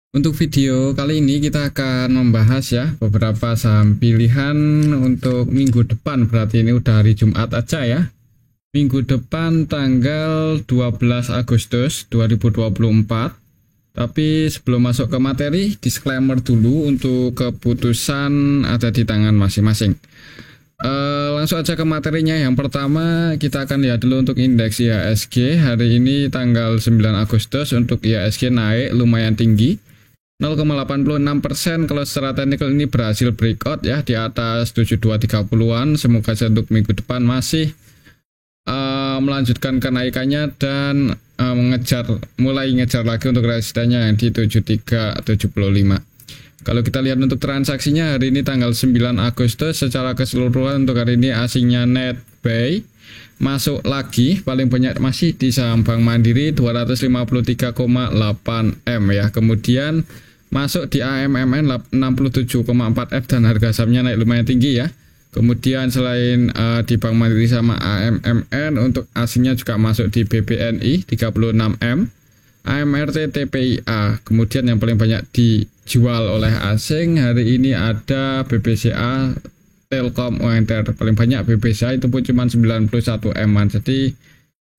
Untuk video kali ini kita akan membahas ya beberapa saham pilihan untuk minggu depan. Berarti ini udah hari Jumat aja ya. Minggu depan tanggal 12 Agustus 2024. Tapi sebelum masuk ke materi, disclaimer dulu untuk keputusan ada di tangan masing-masing. Langsung aja ke materinya. Yang pertama kita akan lihat dulu untuk indeks IHSG. Hari ini tanggal 9 Agustus untuk IHSG naik lumayan tinggi 0,86%. Kalau secara teknikal ini berhasil breakout ya di atas 7230-an. Semoga saja untuk minggu depan masih melanjutkan kenaikannya dan mulai ngejar lagi untuk resistennya yang di 7375. Kalau kita lihat untuk transaksinya hari ini tanggal 9 Agustus secara keseluruhan untuk hari ini asingnya net buy masuk lagi paling banyak masih di saham Bank Mandiri 253,8 M ya. Kemudian masuk di AMMN 67,4 F dan harga sahamnya naik lumayan tinggi ya. Kemudian selain di Bank Mandiri sama AMMN untuk asingnya juga masuk di BBNI 36 M, AMRT TPIA. Kemudian yang paling banyak dijual oleh asing hari ini ada BBCA, Telkom, ONTR. Paling banyak BBCA itu pun cuma 91 M-an. Jadi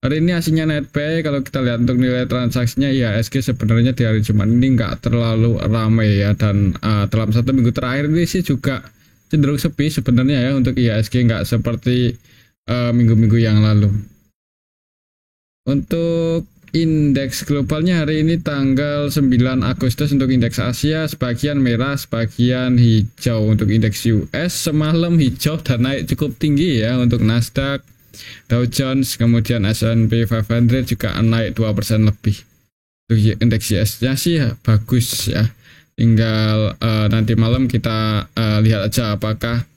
hari ini aslinya net buy. Kalau kita lihat untuk nilai transaksinya IHSG sebenarnya di hari Jumat ini nggak terlalu ramai ya. Dan dalam satu minggu terakhir ini sih juga cenderung sepi sebenarnya ya untuk IHSG, nggak seperti minggu-minggu yang lalu. Untuk indeks globalnya hari ini tanggal 9 Agustus untuk indeks Asia sebagian merah, sebagian hijau. Untuk indeks US semalam hijau dan naik cukup tinggi ya untuk Nasdaq, Dow Jones, kemudian S&P 500 juga naik 2% lebih. Untuk indeks US-nya sih bagus ya. Tinggal nanti malam kita lihat aja apakah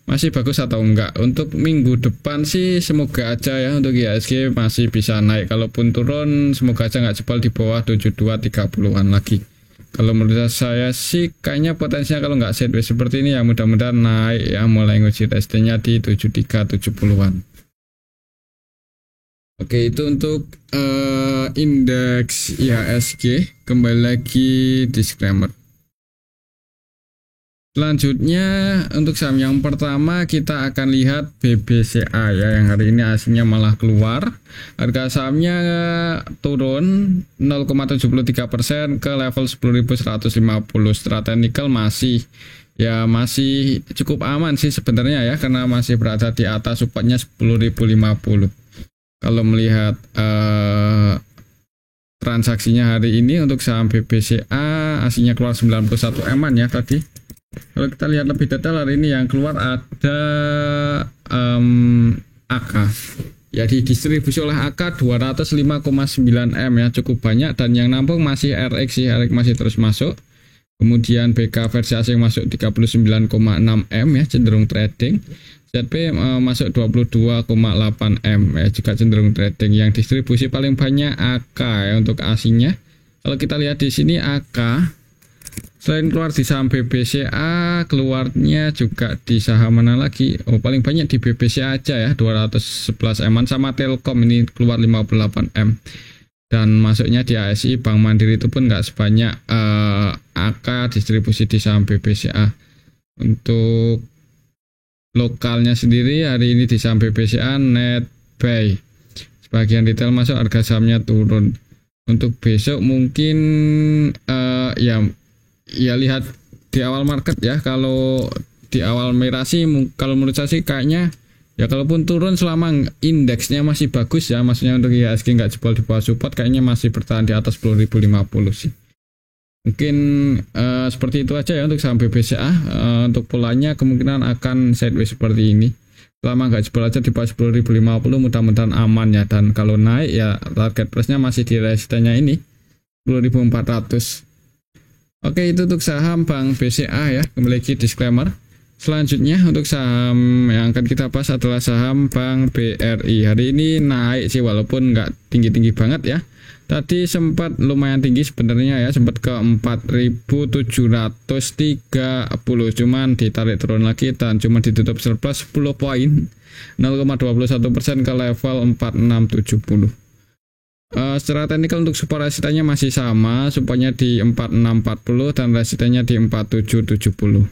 masih bagus atau enggak. Untuk minggu depan sih semoga aja ya untuk IHSG masih bisa naik. Kalaupun turun semoga aja nggak jebol di bawah 7230-an lagi. Kalau menurut saya sih kayaknya potensinya kalau nggak sideways seperti ini ya mudah-mudahan naik ya, mulai nguji testingnya di 7370-an. Oke, itu untuk indeks IHSG. Kembali lagi disclaimer. Selanjutnya untuk saham yang pertama kita akan lihat BBCA ya, yang hari ini aslinya malah keluar. Harga sahamnya turun 0,73% ke level 10.150. Secara teknikal masih cukup aman sih sebenarnya ya, karena masih berada di atas supportnya 10.050. Kalau melihat transaksinya hari ini untuk saham BBCA aslinya keluar 91 M-an ya tadi. Kalau kita lihat lebih detail hari ini yang keluar ada AK ya, didistribusi oleh AK 205,9 M ya, cukup banyak. Dan yang nampung masih RX sih, RX masih terus masuk. Kemudian BK versi asing masuk 39,6 M ya, cenderung trading. ZP masuk 22,8 M ya, juga cenderung trading. Yang distribusi paling banyak AK ya untuk asingnya. Kalau kita lihat di sini AK selain keluar di saham BBCA, keluarnya juga di saham mana lagi? Oh, paling banyak di BBCA aja ya, 211 M, sama Telkom ini keluar 58 M. Dan masuknya di ASI, Bank Mandiri itu pun nggak sebanyak AK distribusi di saham BBCA. Untuk lokalnya sendiri hari ini di saham BBCA net buy. Sebagian retail masuk, harga sahamnya turun. Untuk besok mungkin ya lihat di awal market ya. Kalau di awal merah sih kalau menurut saya sih kayaknya ya, kalaupun turun selama indeksnya masih bagus ya, maksudnya untuk IHSG nggak jebol di bawah support, kayaknya masih bertahan di atas 10.050 sih. Mungkin seperti itu aja ya untuk saham BBCA. Untuk polanya kemungkinan akan sideways seperti ini. Selama nggak jebol aja di bawah 10.050 mudah-mudahan aman ya. Dan kalau naik ya target price-nya masih di resistennya ini 10.400. Oke, itu untuk saham Bank BCA ya. Kembali lagi disclaimer. Selanjutnya untuk saham yang akan kita bahas adalah saham Bank BRI. Hari ini naik sih walaupun nggak tinggi-tinggi banget ya. Tadi sempat lumayan tinggi sebenarnya ya, sempat ke 4.730, cuman ditarik turun lagi dan cuma ditutup surplus 10 poin, 0,21% ke level 4670. Secara teknikal untuk support resistennya masih sama, supportnya di 4640 dan resistennya di 4770.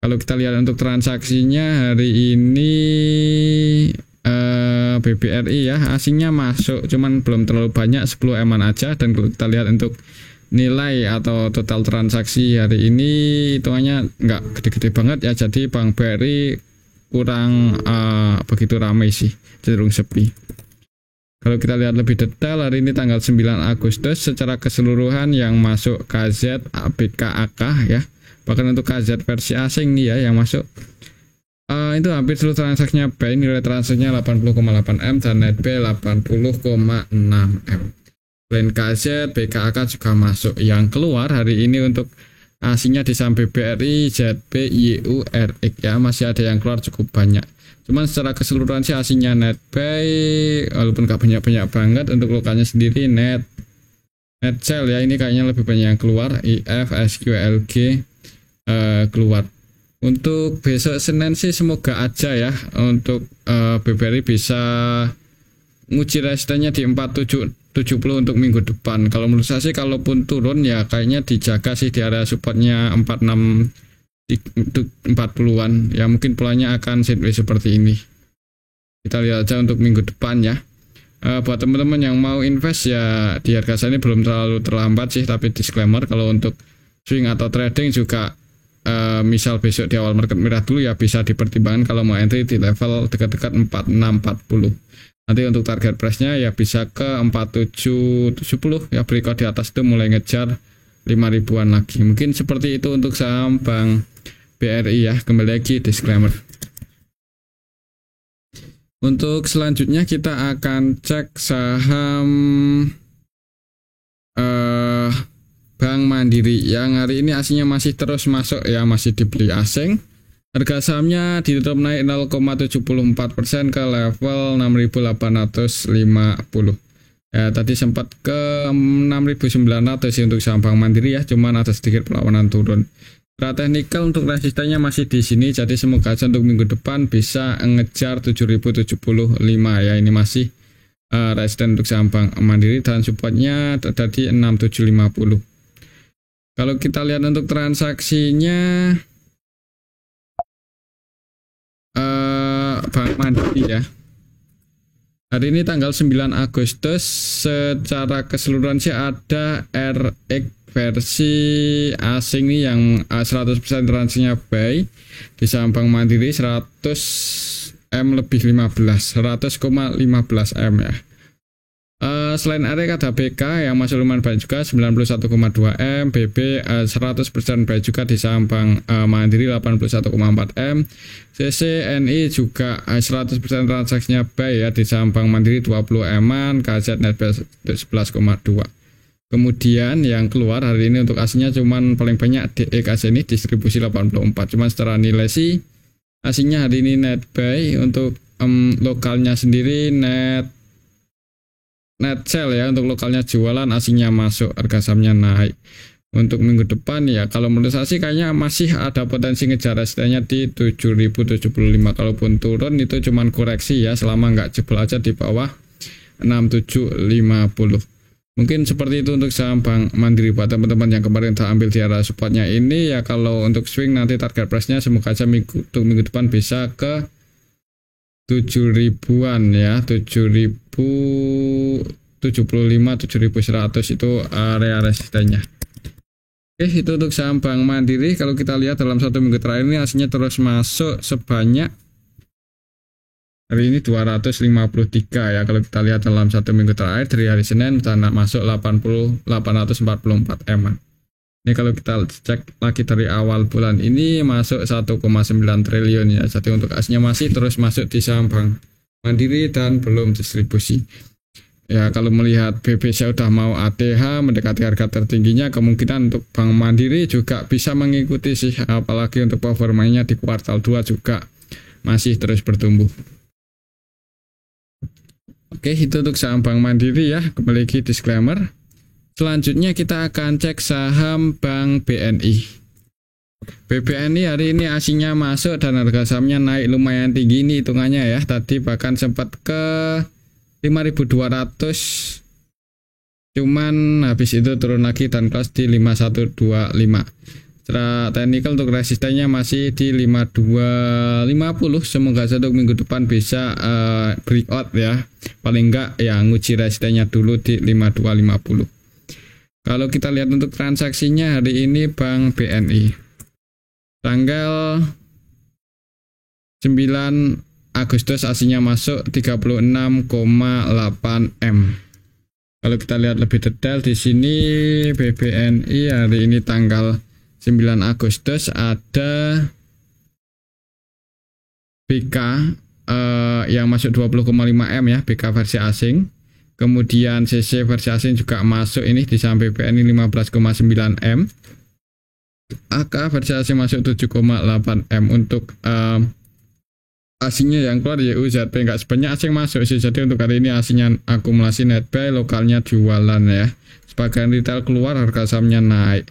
Kalau kita lihat untuk transaksinya hari ini BBRI ya, asingnya masuk cuman belum terlalu banyak, 10 eman aja. Dan kalau kita lihat untuk nilai atau total transaksi hari ini hitungannya nggak gede-gede banget ya, jadi Bank BRI kurang begitu ramai sih, cenderung sepi. Kalau kita lihat lebih detail, hari ini tanggal 9 Agustus secara keseluruhan yang masuk KZ, BKAK ya, bahkan untuk KZ versi asing nih ya yang masuk, itu hampir seluruh transaksinya buy, nilai transaksinya 80,8 M dan net buy 80,6 M. Selain KZ, BKAK juga masuk. Yang keluar hari ini untuk asingnya di saham BBRI, ZB, YU, RX ya, masih ada yang keluar cukup banyak. Cuman secara keseluruhan sih asingnya net buy, walaupun gak banyak-banyak banget. Untuk lokalnya sendiri net sell ya, ini kayaknya lebih banyak yang keluar. IF, SQLG keluar. Untuk besok Senin sih semoga aja ya untuk BBRI bisa nguji resistennya di 4770 untuk minggu depan. Kalau menurut saya sih kalaupun turun ya kayaknya dijaga sih di area supportnya 40-an ya, mungkin polanya akan sideways seperti ini. Kita lihat aja untuk minggu depan ya. Buat teman-teman yang mau invest ya di harga ini belum terlalu terlambat sih, tapi disclaimer kalau untuk swing atau trading juga misal besok di awal market merah dulu ya bisa dipertimbangkan kalau mau entry di level dekat-dekat 4640. Nanti untuk target price-nya ya bisa ke 4770 ya, berikut di atas itu mulai ngejar 5.000-an lagi. Mungkin seperti itu untuk saham Bank BRI ya. Kembali lagi disclaimer. Untuk selanjutnya kita akan cek saham Bank Mandiri yang hari ini aslinya masih terus masuk ya, masih dibeli asing. Harga sahamnya ditutup naik 0,74% ke level 6.850. Ya, tadi sempat ke 6.900 untuk saham Bank Mandiri ya, cuman ada sedikit perlawanan turun. Secara teknikal untuk resistennya masih di sini, jadi semoga aja untuk minggu depan bisa ngejar 7.075 ya. Ini masih resisten untuk saham Bank Mandiri dan supportnya ada di 6.750. Kalau kita lihat untuk transaksinya Bank Mandiri ya, hari ini tanggal 9 Agustus secara keseluruhan sih ada RX versi asing nih yang 100% transaksinya buy di saham Bank Mandiri 100 M lebih 100,15 M ya. Selain RX ada BK yang masih lumayan banyak juga 91,2 M, BB 100% buy juga di saham Bank Mandiri 81,4 M, CCNI juga 100% transaksinya buy ya di saham Bank Mandiri 20 M-an, KZ net buy 11,2. Kemudian yang keluar hari ini untuk aslinya cuman paling banyak DEKS ini distribusi 84, cuman secara nilai sih aslinya hari ini net buy. Untuk lokalnya sendiri net sell ya, untuk lokalnya jualan, asingnya masuk, harga sahamnya naik. Untuk minggu depan ya kalau menurut saya sih kayaknya masih ada potensi ngejar resistennya di 7.075. Kalaupun turun itu cuman koreksi ya, selama nggak jebol aja di bawah 6.750. Mungkin seperti itu untuk saham Bank Mandiri. Buat teman-teman yang kemarin tak ambil di arah supportnya ini ya, kalau untuk swing nanti target price-nya semoga aja untuk minggu depan bisa ke 7.000-an ya, 7.075, 7.100 itu area resistennya. Oke, itu untuk saham Bank Mandiri. Kalau kita lihat dalam satu minggu terakhir ini aslinya terus masuk sebanyak hari ini 253 ya. Kalau kita lihat dalam satu minggu terakhir dari hari Senin sudah masuk 844 M. Ini kalau kita cek lagi dari awal bulan ini masuk 1,9 triliun ya. Jadi untuk asnya masih terus masuk di saham Bank Mandiri dan belum distribusi. Ya kalau melihat BBC udah mau ATH mendekati harga tertingginya, kemungkinan untuk Bank Mandiri juga bisa mengikuti sih, apalagi untuk performanya di kuartal 2 juga masih terus bertumbuh. Oke, itu untuk saham Bank Mandiri ya. Kembali lagi disclaimer. Selanjutnya kita akan cek saham Bank BNI. BBNI hari ini aslinya masuk dan harga sahamnya naik lumayan tinggi ini hitungannya ya. Tadi bahkan sempat ke 5.200 cuman habis itu turun lagi dan close di 5125. Secara teknikal untuk resistennya masih di 5250. Semoga saja untuk minggu depan bisa breakout ya. Paling enggak ya nguji resistennya dulu di 5250. Kalau kita lihat untuk transaksinya hari ini Bank BNI tanggal 9 Agustus aslinya masuk 36,8 M. Kalau kita lihat lebih detail di sini BBNI hari ini tanggal 9 Agustus ada BK yang masuk 20,5 M ya, BK versi asing. Kemudian CC versi asing juga masuk ini di samping BNI 15,9 M. AK versi asing masuk 7,8 M. Untuk asingnya yang keluar UZP nggak sebanyak asing masuk sih. Jadi untuk hari ini asingnya akumulasi net buy, lokalnya jualan ya. Sebagian retail keluar, harga sahamnya naik.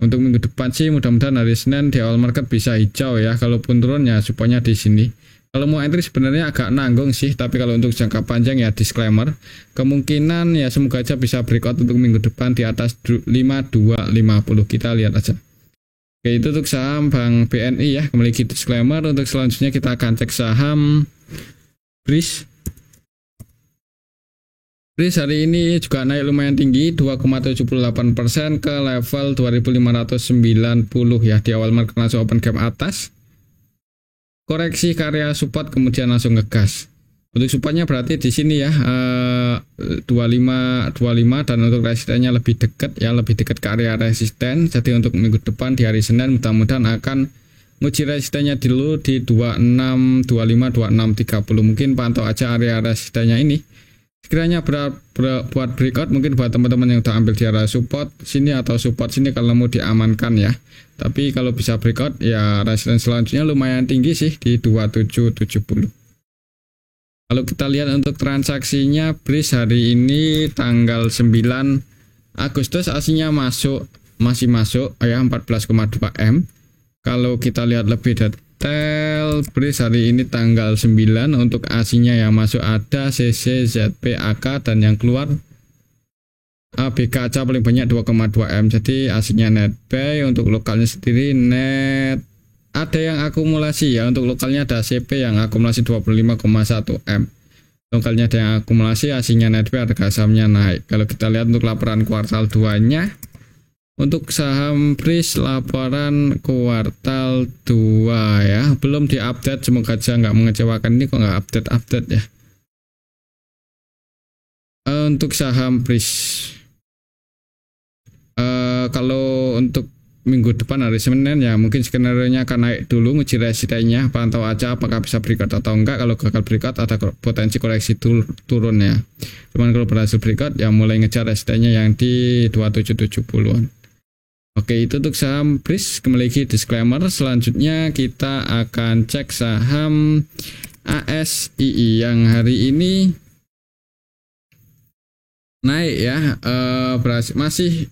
Untuk minggu depan sih mudah-mudahan hari Senin di awal market bisa hijau ya. Kalaupun turun ya supaya di sini. Kalau mau entry sebenarnya agak nanggung sih, tapi kalau untuk jangka panjang ya disclaimer. Kemungkinan ya semoga aja bisa breakout untuk minggu depan di atas 5250. Kita lihat aja. Oke, itu untuk saham Bank BNI ya. Memiliki disclaimer. Untuk selanjutnya kita akan cek saham BRIS. BRIS hari ini juga naik lumayan tinggi 2,78% ke level 2590 ya. Di awal market langsung open gap atas, koreksi ke area support kemudian langsung ngegas. Untuk supportnya berarti di sini ya 25 dan untuk resistennya lebih dekat ya, lebih dekat ke area resisten. Jadi untuk minggu depan di hari Senin mudah-mudahan akan nguji resistennya dulu di 26, 25, 26, 30. Mungkin pantau aja area resistennya ini. Sekiranya buat breakout mungkin buat teman-teman yang udah ambil di area support sini atau support sini kalau mau diamankan ya. Tapi kalau bisa breakout ya resisten selanjutnya lumayan tinggi sih di 2770. Kalau kita lihat untuk transaksinya BRIS hari ini tanggal 9 Agustus aslinya masih masuk ya 14,2 M. Kalau kita lihat lebih detail BRIS hari ini tanggal 9 untuk aslinya yang masuk ada CC, ZP, AK dan yang keluar ABK aja paling banyak 2,2 M. Jadi aslinya net buy. Untuk lokalnya sendiri net ada yang akumulasi ya. Untuk lokalnya ada CP yang akumulasi 25,1 M. Lokalnya ada yang akumulasi, aslinya net buy, harga sahamnya naik. Kalau kita lihat untuk laporan kuartal 2-nya, untuk saham BRIS laporan kuartal 2 ya, belum diupdate, semoga aja nggak mengecewakan. Ini kok nggak update ya. Untuk saham BRIS kalau untuk minggu depan hari Senin ya mungkin skenario-nya akan naik dulu, nguji resistennya, pantau aja apakah bisa breakout atau enggak. Kalau gagal breakout ada potensi koreksi turun ya. Cuman kalau berhasil breakout ya mulai ngejar resistennya yang di 2770-an. Oke, itu untuk saham BRIS. Memiliki disclaimer. Selanjutnya kita akan cek saham ASII yang hari ini naik ya, masih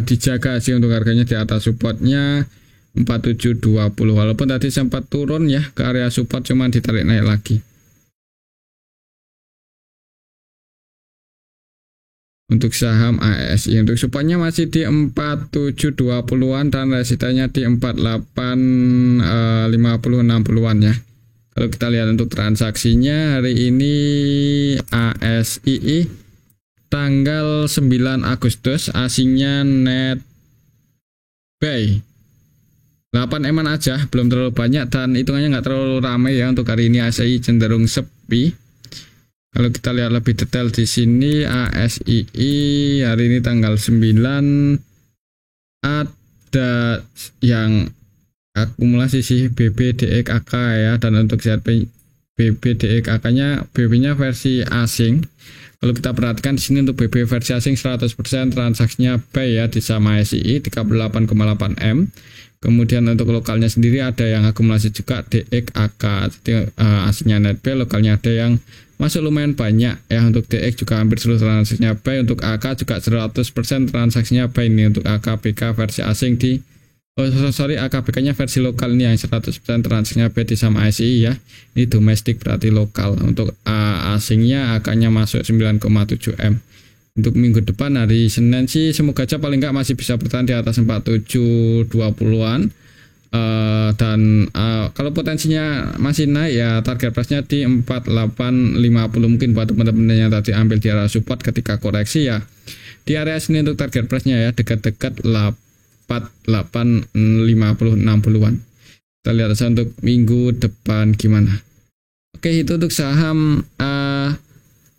dijaga sih untuk harganya di atas supportnya 4720, walaupun tadi sempat turun ya ke area support cuman ditarik naik lagi. Untuk saham ASI untuk supportnya masih di 4720-an dan resistennya di 4850-60-an ya. Kalau kita lihat untuk transaksinya hari ini ASII tanggal 9 Agustus asingnya net buy 8 eman aja, belum terlalu banyak dan hitungannya nggak terlalu ramai ya. Untuk hari ini ASII cenderung sepi. Kalau kita lihat lebih detail di sini ASII hari ini tanggal 9 ada yang akumulasi sih BBDXAK ya, dan untuk ZP BBDXAK nya BB-nya versi asing. Kalau kita perhatikan di sini untuk BB versi asing 100% transaksinya buy ya di sama ASII 38,8 M. Kemudian untuk lokalnya sendiri ada yang akumulasi juga DXAK. Jadi aslinya net buy, lokalnya ada yang masuk lumayan banyak ya. Untuk DX juga hampir seluruh transaksinya buy. Untuk AK juga 100% transaksinya buy ini untuk AK BK versi asing di sorry, AKBK-nya versi lokal ini yang 100% transaksinya BET sama ASI ya. Ini domestik berarti lokal. Untuk asingnya AK-nya masuk 9,7 M. Untuk minggu depan hari Senin sih semoga aja paling nggak masih bisa bertahan di atas 4720-an. Dan kalau potensinya masih naik ya target price-nya di 4850 mungkin buat teman-teman yang tadi ambil di area support ketika koreksi ya. Di area sini untuk target price-nya ya dekat-dekat 4850-60-an. Kita lihat saja untuk minggu depan gimana. Oke, itu untuk saham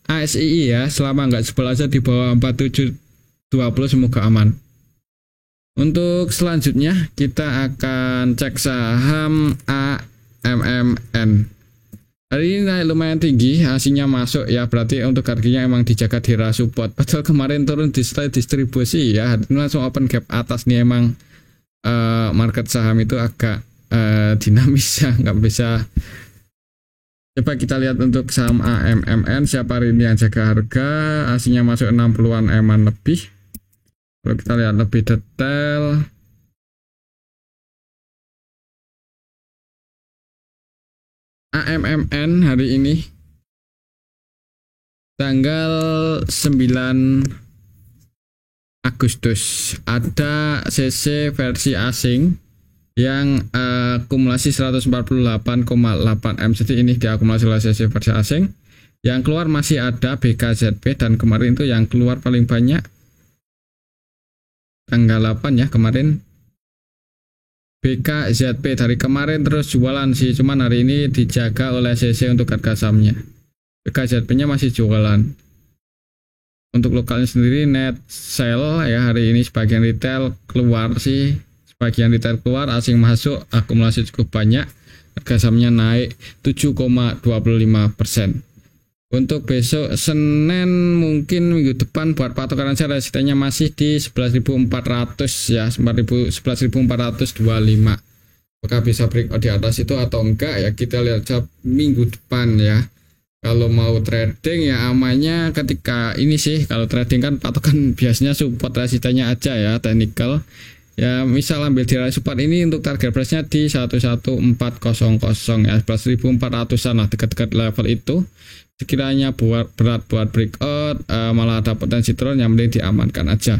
ASII ya, selama nggak jebol aja di bawah 4720 semoga aman. Untuk selanjutnya kita akan cek saham AMMN. Hari ini naik lumayan tinggi, asingnya masuk ya, berarti untuk harganya emang dijaga di area support. Padahal kemarin turun di slide distribusi ya, ini langsung open gap atas nih. Emang market saham itu agak dinamis ya, nggak bisa. Coba kita lihat untuk saham AMMN, siapa hari ini yang jaga harga, asingnya masuk 60-an eman lebih. Kalau kita lihat lebih detail, AMMN hari ini tanggal 9 Agustus ada CC versi asing yang akumulasi 148,8 M. Jadi ini diakumulasi oleh CC versi asing. Yang keluar masih ada BKZP, dan kemarin itu yang keluar paling banyak tanggal 8 ya kemarin. BKZP dari kemarin terus jualan sih, cuman hari ini dijaga oleh CC untuk harga sahamnya. BKZP-nya masih jualan. Untuk lokalnya sendiri net sell ya hari ini sebagian retail keluar sih, sebagian retail keluar, asing masuk, akumulasi cukup banyak. Harga sahamnya naik 7,25%. Untuk besok Senin mungkin minggu depan buat patokan aja resistennya masih di 11.400 ya, 11.425. Apakah bisa breakout di atas itu atau enggak ya, kita lihat minggu depan ya. Kalau mau trading ya amannya ketika ini sih, kalau trading kan patokan biasanya support resistennya aja ya, technical. Ya misal ambil di area support ini untuk target price-nya di 11400 ya, 11.400-an lah, dekat-dekat level itu. Sekiranya berat buat breakout, malah ada potensi turun, yang penting diamankan aja.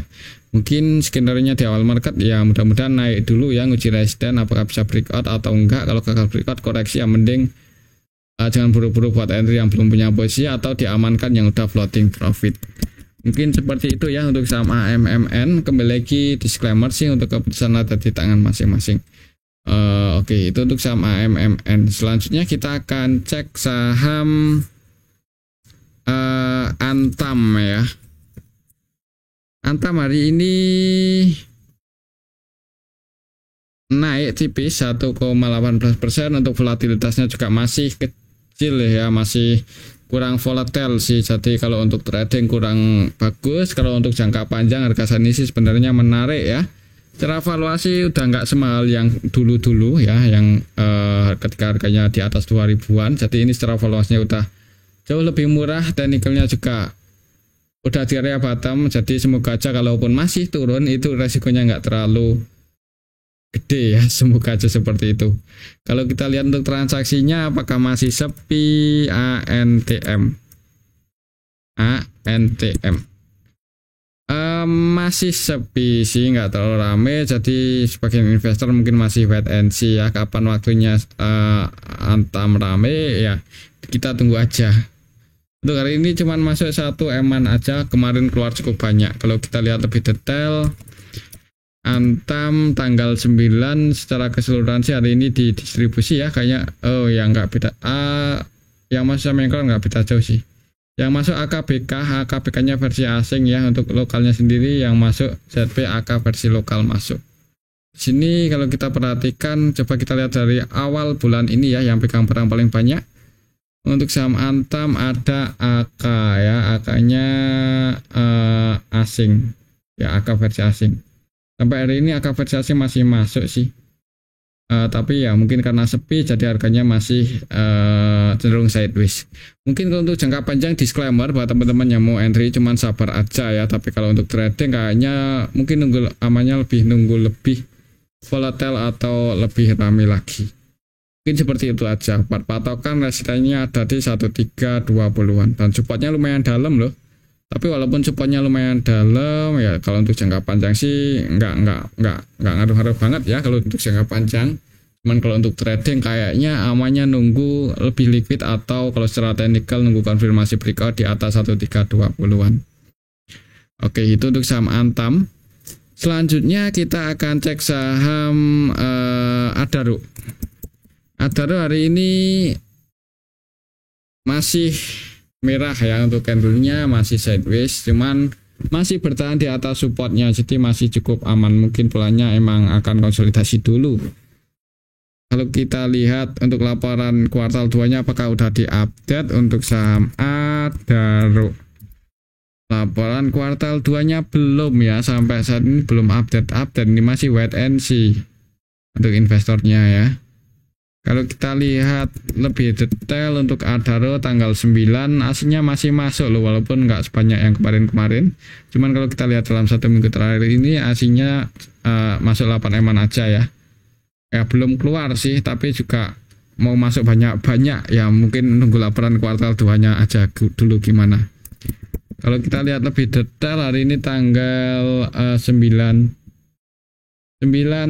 Mungkin skenario-nya di awal market ya mudah-mudahan naik dulu ya, nguji resisten apakah bisa breakout atau enggak. Kalau gagal breakout koreksi, yang penting jangan buru-buru buat entry yang belum punya posisi, atau diamankan yang udah floating profit. Mungkin seperti itu ya untuk saham AMMN. Kembali lagi disclaimer sih, untuk keputusan ada di tangan masing-masing. Oke, itu untuk saham AMMN. Selanjutnya kita akan cek saham Antam ya. Antam hari ini naik tipis 1,18%. Untuk volatilitasnya juga masih kecil ya, masih kurang volatile sih. Jadi kalau untuk trading kurang bagus. Kalau untuk jangka panjang harga saat ini sih sebenarnya menarik ya. Secara valuasi udah nggak semahal yang dulu-dulu ya, yang ketika harganya di atas 2000-an. Jadi ini secara valuasinya udah jauh lebih murah, technicalnya juga udah di area bottom. Jadi semoga aja kalaupun masih turun itu resikonya nggak terlalu gede ya, semoga aja seperti itu. Kalau kita lihat untuk transaksinya apakah masih sepi, ANTM masih sepi sih, nggak terlalu rame. Jadi sebagian investor mungkin masih wait and see ya, kapan waktunya Antam rame ya, kita tunggu aja. Untuk hari ini cuman masuk 1 eman aja, kemarin keluar cukup banyak. Kalau kita lihat lebih detail, Antam tanggal 9 secara keseluruhan sih hari ini di distribusi ya, kayaknya ya nggak beda. Yang masuk sama yang keluar nggak beda jauh sih. Yang masuk AKBK-nya versi asing ya. Untuk lokalnya sendiri yang masuk ZP AK versi lokal masuk. Sini kalau kita perhatikan, coba kita lihat dari awal bulan ini ya, yang pegang barang paling banyak. Untuk saham Antam ada AK ya, AK-nya asing ya, AK versi asing. Sampai hari ini AK versi asing masih masuk sih. Tapi ya mungkin karena sepi jadi harganya masih cenderung sideways. Mungkin kalau untuk jangka panjang disclaimer buat teman-teman yang mau entry cuman sabar aja ya. Tapi kalau untuk trading kayaknya mungkin nunggu amannya lebih volatile atau lebih ramai lagi. Mungkin seperti itu aja. Patokan resistennya ada di 1320-an dan supportnya lumayan dalam loh. Tapi walaupun supportnya lumayan dalam ya, kalau untuk jangka panjang sih nggak ngaruh-ngaruh banget ya kalau untuk jangka panjang. Cuman kalau untuk trading kayaknya amannya nunggu lebih liquid atau kalau secara teknikal nunggu konfirmasi breakout di atas 1320-an. Oke, itu untuk saham Antam. Selanjutnya kita akan cek saham Adaro. Adaro hari ini masih merah ya, untuk candlenya masih sideways, cuman masih bertahan di atas supportnya, jadi masih cukup aman. Mungkin polanya emang akan konsolidasi dulu. Kalau kita lihat untuk laporan kuartal 2-nya apakah udah diupdate untuk saham Adaro. Laporan kuartal 2-nya belum ya, sampai saat ini belum update. Ini masih wait and see untuk investornya ya. Kalau kita lihat lebih detail untuk Adaro tanggal 9 aslinya masih masuk loh, walaupun nggak sebanyak yang kemarin-kemarin. Cuman kalau kita lihat dalam 1 minggu terakhir ini aslinya masuk 8 eman aja ya. Ya belum keluar sih, tapi juga mau masuk banyak-banyak ya, mungkin nunggu laporan kuartal 2-nya aja dulu gimana. Kalau kita lihat lebih detail hari ini tanggal 9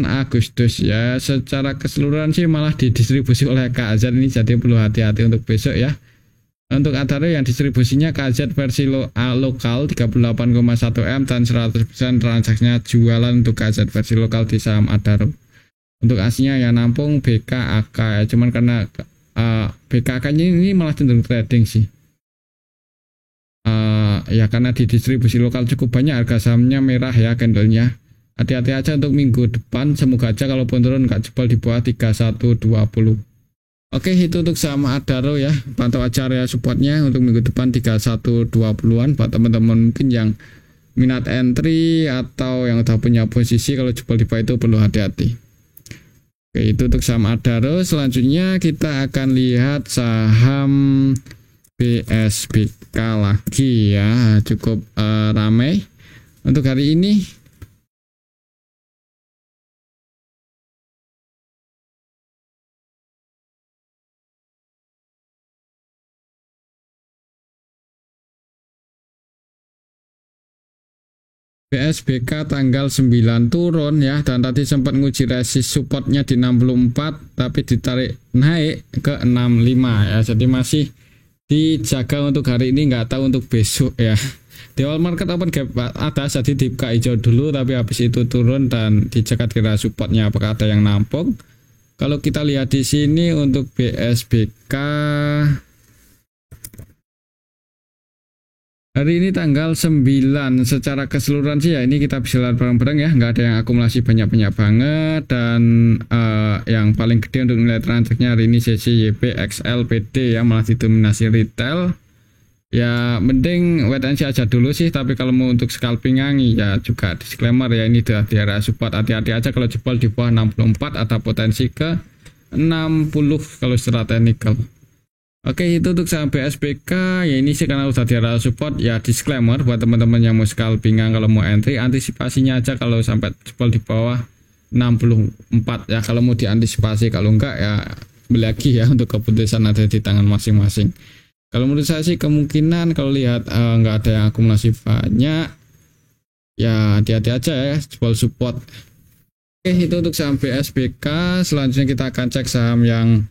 Agustus ya, secara keseluruhan sih malah didistribusi oleh KZ ini, jadi perlu hati-hati untuk besok ya. Untuk Adaro yang distribusinya KZ versi lokal 38,1 M dan 100% transaksinya jualan untuk KZ versi lokal di saham Adaro. Untuk aslinya ya nampung BKAK ya, cuman karena BKAK ini malah cenderung trading sih. Ya karena di distribusi lokal cukup banyak, harga sahamnya merah ya candlenya. Hati-hati aja untuk minggu depan, semoga aja kalaupun turun nggak jebol di bawah 3120. Oke, itu untuk saham Adaro ya, pantau aja area supportnya untuk minggu depan 3120-an buat teman-teman mungkin yang minat entry atau yang udah punya posisi, kalau jebol di bawah itu perlu hati-hati. Oke, itu untuk saham Adaro. Selanjutnya kita akan lihat saham BSBK lagi ya, cukup ramai untuk hari ini. BSBK tanggal 9 turun ya, dan tadi sempat nguji resist supportnya di 64 tapi ditarik naik ke 65 ya, jadi masih dijaga untuk hari ini, nggak tahu untuk besok ya. Di awal market open gap atas, jadi dibuka hijau dulu tapi habis itu turun dan dijaga kira supportnya apakah ada yang nampung. Kalau kita lihat di sini untuk BSBK hari ini tanggal 9 secara keseluruhan sih ya, ini kita bisa lihat bareng-bareng ya, nggak ada yang akumulasi banyak-banyak banget. Dan yang paling gede untuk nilai transaksinya hari ini CCYP, XL, PD ya, malah didominasi retail. Ya mending wait and see aja dulu sih, tapi kalau mau untuk scalping ya juga disclaimer ya, ini di area support, hati-hati aja kalau jebol di bawah 64 ada potensi ke 60 kalau secara teknikal. Oke, itu untuk saham BSBK ya, ini sih karena udah di area support ya, disclaimer buat teman-teman yang mau scalping kalau mau entry, antisipasinya aja kalau sampai jebol di bawah 64 ya, kalau mau diantisipasi, kalau enggak ya beli lagi ya, untuk keputusan ada di tangan masing-masing. Kalau menurut saya sih kemungkinan kalau lihat nggak ada yang akumulasi banyak ya, hati-hati aja ya jebol support. Oke, itu untuk saham BSBK. Selanjutnya kita akan cek saham yang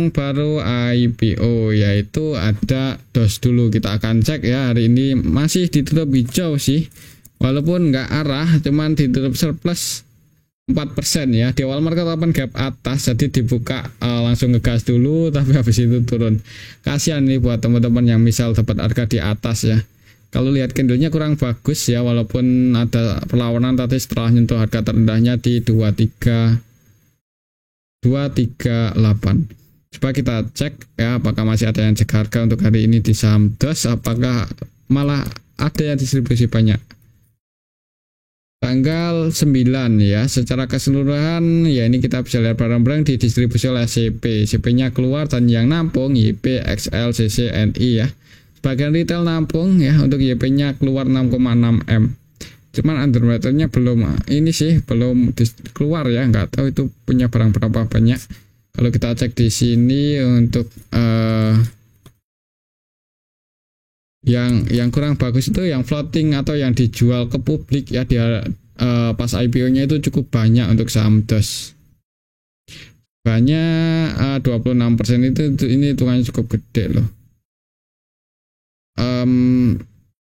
baru IPO, yaitu ada DOS dulu. Kita akan cek ya, hari ini masih ditutup hijau sih, walaupun nggak arah, cuman ditutup surplus 4% ya. Di awal market open gap atas, jadi dibuka langsung ngegas dulu tapi habis itu turun. Kasihan nih buat teman-teman yang misal dapat harga di atas ya. Kalau lihat candlenya kurang bagus ya, walaupun ada perlawanan tadi setelah nyentuh harga terendahnya di 238. Coba kita cek ya, apakah masih ada yang cek harga untuk hari ini di saham DOS, apakah malah ada yang distribusi banyak. Tanggal 9 ya, secara keseluruhan ya, ini kita bisa lihat barang-barang didistribusi oleh CP-nya keluar dan yang nampung YP, XL, CC, NI ya. Sebagian retail nampung ya, untuk YP-nya keluar 6,6 M. Cuman underwriternya belum ini sih, belum keluar ya, nggak tahu itu punya barang berapa banyak. Kalau kita cek di sini untuk yang kurang bagus itu yang floating atau yang dijual ke publik ya, dia pas IPO-nya itu cukup banyak untuk saham DOS. Banyak 26% itu ini hitungannya cukup gede loh.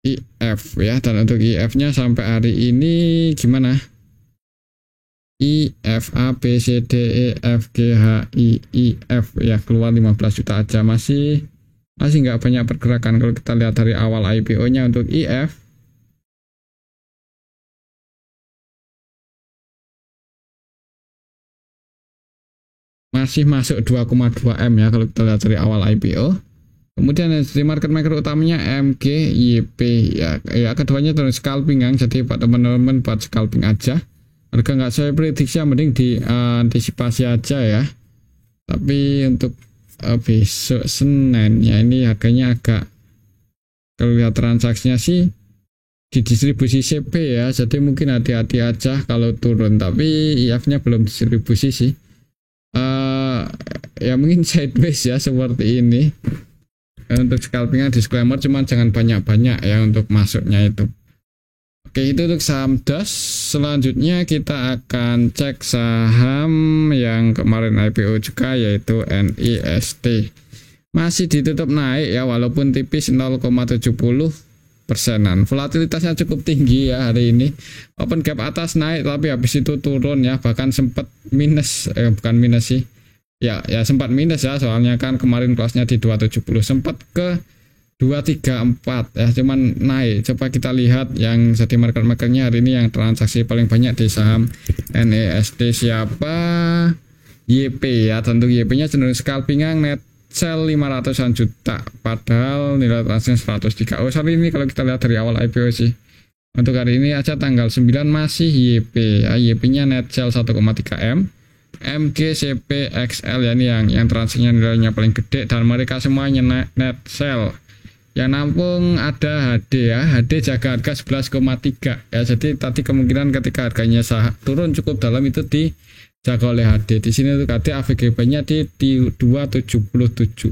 IF ya, dan untuk IF-nya sampai hari ini gimana? IF A B C D E F G H I F ya, keluar 15 juta aja, masih nggak banyak pergerakan. Kalau kita lihat dari awal IPO-nya untuk IF masih masuk 2,2 M ya kalau kita lihat dari awal IPO. Kemudian dari market maker utamanya MG, YP ya keduanya terus scalping kan, jadi buat teman-teman buat scalping aja. Harga nggak saya prediksi, mending diantisipasi aja ya. Tapi untuk besok Senin ya, ini harganya agak, kalau lihat transaksinya sih di distribusi CP ya, jadi mungkin hati-hati aja kalau turun, tapi IF-nya belum distribusi sih. Ya mungkin sideways ya seperti ini. Untuk scalpingnya disclaimer, cuman jangan banyak-banyak ya untuk masuknya itu. Oke, itu untuk saham DOS. Selanjutnya kita akan cek saham yang kemarin IPO juga, yaitu NIST. Masih ditutup naik ya, walaupun tipis 0,70%. Volatilitasnya cukup tinggi ya hari ini. Open gap atas naik, tapi habis itu turun ya, bahkan sempat minus, bukan minus sih. Ya sempat minus ya, soalnya kan kemarin kelasnya di 270, sempat ke 234 ya, cuman naik. Coba kita lihat yang jadi market makernya hari ini yang transaksi paling banyak di saham NIST siapa? YP ya, tentu YP-nya cenderung scalpingan, net sell 500-an juta, padahal nilai transaksinya 103. Oh sorry, ini kalau kita lihat dari awal IPO sih. Untuk hari ini aja tanggal 9 masih YP ya, YP-nya net sell 1,3 M. MG, CP, XL ya, ini yang transaksinya nilainya paling gede, dan mereka semuanya net sell. Yang nampung ada HD ya, HD jaga harga 11,3 ya, jadi tadi kemungkinan ketika harganya turun cukup dalam itu dijaga oleh HD. Di sini untuk HD AVGB-nya di 277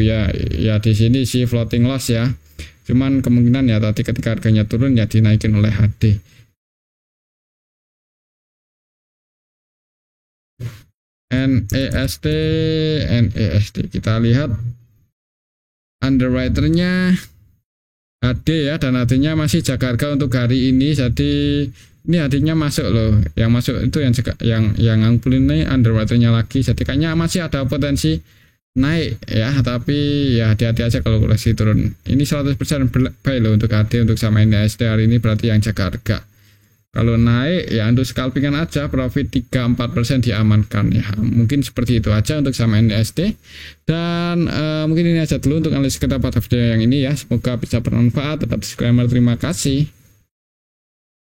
ya, di sini sih floating loss ya, cuman kemungkinan ya tadi ketika harganya turun ya dinaikin oleh HD. NEST kita lihat underwriternya HD ya, dan HD-nya masih jaga harga untuk hari ini. Jadi ini HD-nya masuk loh, yang masuk itu yang angpul ini underwriternya lagi, jadi kayaknya masih ada potensi naik ya, tapi ya hati-hati aja kalau koreksi turun. Ini 100% buy loh untuk HD, untuk sama NEST hari ini, berarti yang jaga harga. Kalau naik ya untuk scalpingan aja, profit 3-4% diamankan ya. Mungkin seperti itu aja untuk sama NIST. Dan mungkin ini aja dulu untuk analisis kita pada video yang ini ya. Semoga bisa bermanfaat. Tetap disclaimer, terima kasih.